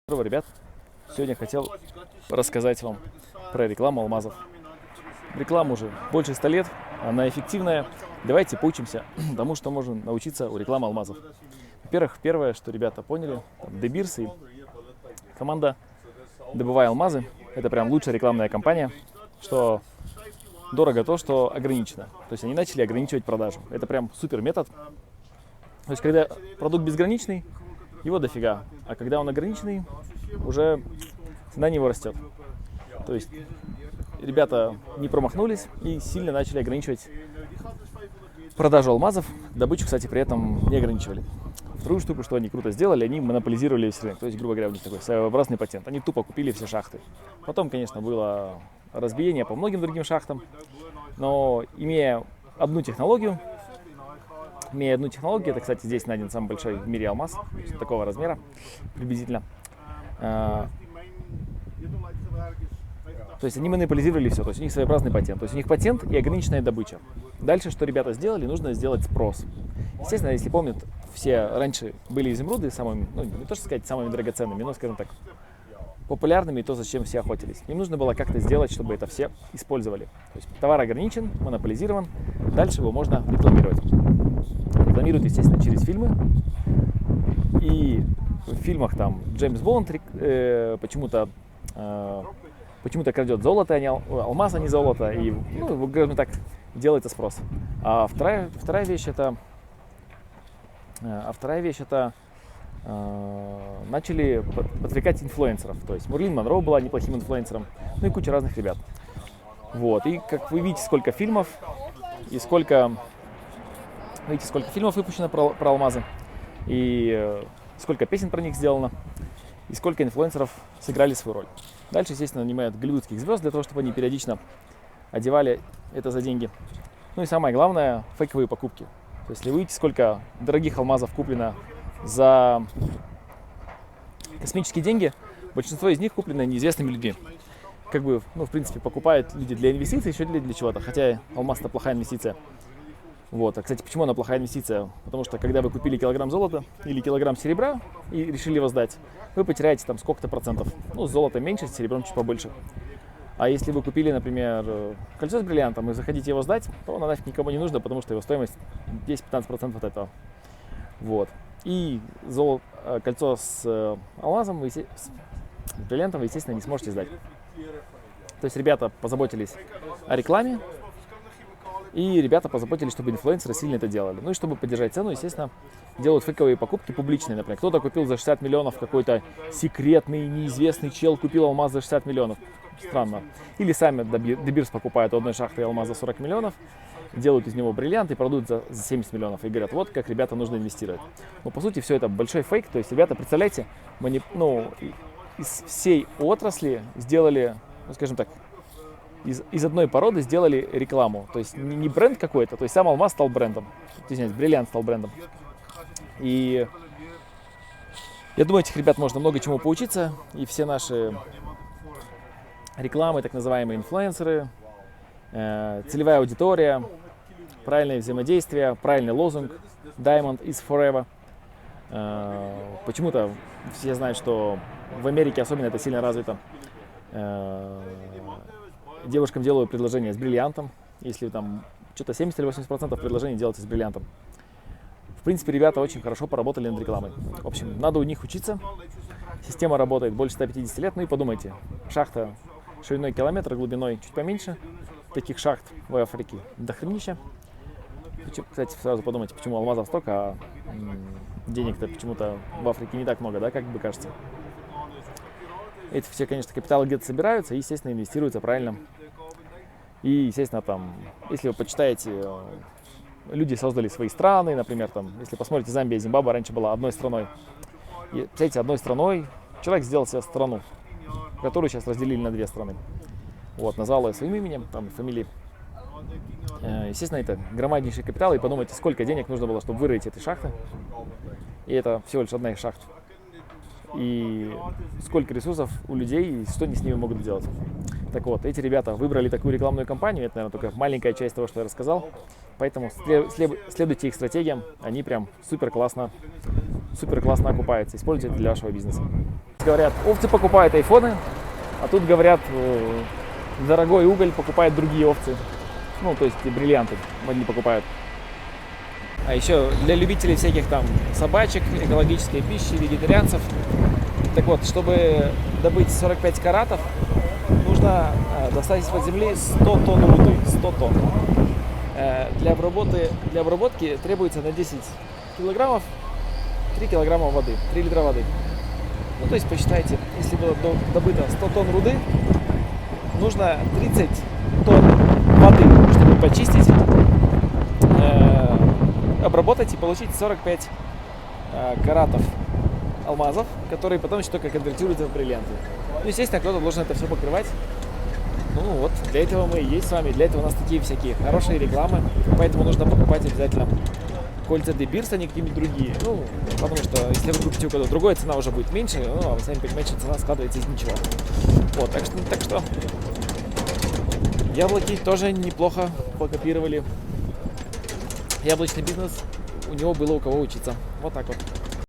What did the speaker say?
Здорово, ребят! Сегодня хотел рассказать вам про рекламу алмазов. Реклама уже больше 100 лет, она эффективная. Давайте поучимся тому, что можно научиться у рекламы алмазов. Во-первых, первое, что ребята поняли, De Beers и команда «Добывай алмазы» — это прям лучшая рекламная кампания, что дорого то, что ограничено. То есть они начали ограничивать продажу. Это прям супер метод. То есть когда продукт безграничный, его дофига, а когда он ограниченный, уже цена на него растет. То есть ребята не промахнулись и сильно начали ограничивать продажу алмазов. Добычу, кстати, при этом не ограничивали. Вторую штуку, что они круто сделали, они монополизировали весь рынок. То есть, грубо говоря, у них такой своеобразный патент. Они тупо купили все шахты. Потом, конечно, было разбиение по многим другим шахтам, но имея одну технологию, это, кстати, здесь найден самый большой в мире алмаз, такого размера приблизительно. То есть они монополизировали все, то есть у них своеобразный патент. То есть у них патент и ограниченная добыча. Дальше, что ребята сделали, нужно сделать спрос. Естественно, если помнят, все раньше были изумруды самыми, не то что сказать самыми драгоценными, но, скажем так, популярными, и то, зачем все охотились. Им нужно было как-то сделать, чтобы это все использовали. То есть товар ограничен, монополизирован, дальше его можно рекламировать. Рекламируют, естественно, через фильмы. И в фильмах там Джеймс Бонд почему-то крадет золото, алмаз, а не золото. И, скажем так, делается спрос. А вторая вещь это начали подвлекать инфлюенсеров. То есть Мерлин Монро была неплохим инфлюенсером, и куча разных ребят. Вот. И как вы видите, сколько фильмов выпущено про алмазы, и сколько песен про них сделано, и сколько инфлюенсеров сыграли свою роль. Дальше, естественно, нанимают голливудских звезд для того, чтобы они периодично одевали это за деньги. Ну и самое главное, фейковые покупки. То есть, если вы видите, сколько дорогих алмазов куплено за космические деньги, большинство из них куплено неизвестными людьми. В принципе, покупают люди для инвестиций, еще для чего-то, хотя алмаз — это плохая инвестиция. Вот. А, кстати, почему она плохая инвестиция? Потому что, когда вы купили килограмм золота или килограмм серебра и решили его сдать, вы потеряете там сколько-то процентов. Золото меньше, с серебром чуть побольше. А если вы купили, например, кольцо с бриллиантом и захотите его сдать, то оно нафиг никому не нужно, потому что его стоимость 10-15% от этого. Вот. И кольцо с алмазом, с бриллиантом вы, естественно, не сможете сдать. То есть ребята позаботились о рекламе, и ребята позаботились, чтобы инфлюенсеры сильно это делали. Ну и чтобы поддержать цену, естественно, делают фейковые покупки публичные. Например, кто-то купил за 60 миллионов, какой-то секретный, неизвестный чел купил алмаз за 60 миллионов. Странно. Или сами De Beers покупают у одной шахты алмаз за 40 миллионов, делают из него бриллиант и продают за 70 миллионов. И говорят, вот как ребята нужно инвестировать. Но по сути все это большой фейк. То есть ребята, представляете, из всей отрасли сделали, скажем так, из одной породы сделали рекламу. То есть не бренд какой-то, то есть сам алмаз стал брендом. Извиняюсь, бриллиант стал брендом. И я думаю, этих ребят можно много чему поучиться. И все наши рекламы, так называемые инфлюенсеры, целевая аудитория, правильное взаимодействие, правильный лозунг «Diamond is forever». Почему-то все знают, что в Америке особенно это сильно развито. Девушкам делают предложение с бриллиантом. Если там что-то 70 или 80% предложений делается с бриллиантом. В принципе, ребята очень хорошо поработали над рекламой. В общем, надо у них учиться. Система работает больше 150 лет. Ну и подумайте, шахта шириной километр, глубиной чуть поменьше. Таких шахт в Африке дохренища. Кстати, сразу подумайте, почему алмазов столько, а денег-то почему-то в Африке не так много, да, как бы кажется. Эти все, конечно, капиталы где-то собираются и, естественно, инвестируются правильно. И, естественно, там, если вы почитаете, люди создали свои страны, например, там, если посмотрите, Замбия и Зимбабве раньше была одной страной. И, представляете, одной страной человек сделал себе страну, которую сейчас разделили на две страны. Вот, назвал ее своим именем, там, фамилией. Естественно, это громаднейший капитал, и подумайте, сколько денег нужно было, чтобы вырыть эти шахты. И это всего лишь одна из шахт. И сколько ресурсов у людей, и что они с ними могут делать. Так вот, эти ребята выбрали такую рекламную кампанию, это, наверное, только маленькая часть того, что я рассказал, поэтому следуйте их стратегиям, они прям супер классно окупаются, используйте это для вашего бизнеса. Говорят, овцы покупают айфоны, а тут говорят, дорогой уголь покупают другие овцы, ну, то есть бриллианты одни покупают. А еще для любителей всяких там собачек, экологической пищи, вегетарианцев. Так вот, чтобы добыть 45 каратов, нужно достать из-под земли 100 тонн руды, 100 тонн. Для обработки требуется на 10 килограммов 3 килограмма воды, 3 литра воды. Ну, то есть посчитайте, если было добыто 100 тонн руды, нужно 30 тонн воды, чтобы почистить, обработать и получить 45 каратов алмазов, которые потом еще только конвертируются в бриллианты. Ну, естественно, кто-то должен это все покрывать. Ну вот, для этого мы и есть с вами, для этого у нас такие всякие хорошие рекламы, поэтому нужно покупать обязательно кольца De Beers, а не какие-нибудь другие. Ну, потому что если вы купите у кого-то другой, цена уже будет меньше, ну, а вы сами понимаете, что цена складывается из ничего. Вот, так что яблоки тоже неплохо покопировали. Яблочный бизнес, у него было у кого учиться. Вот так вот.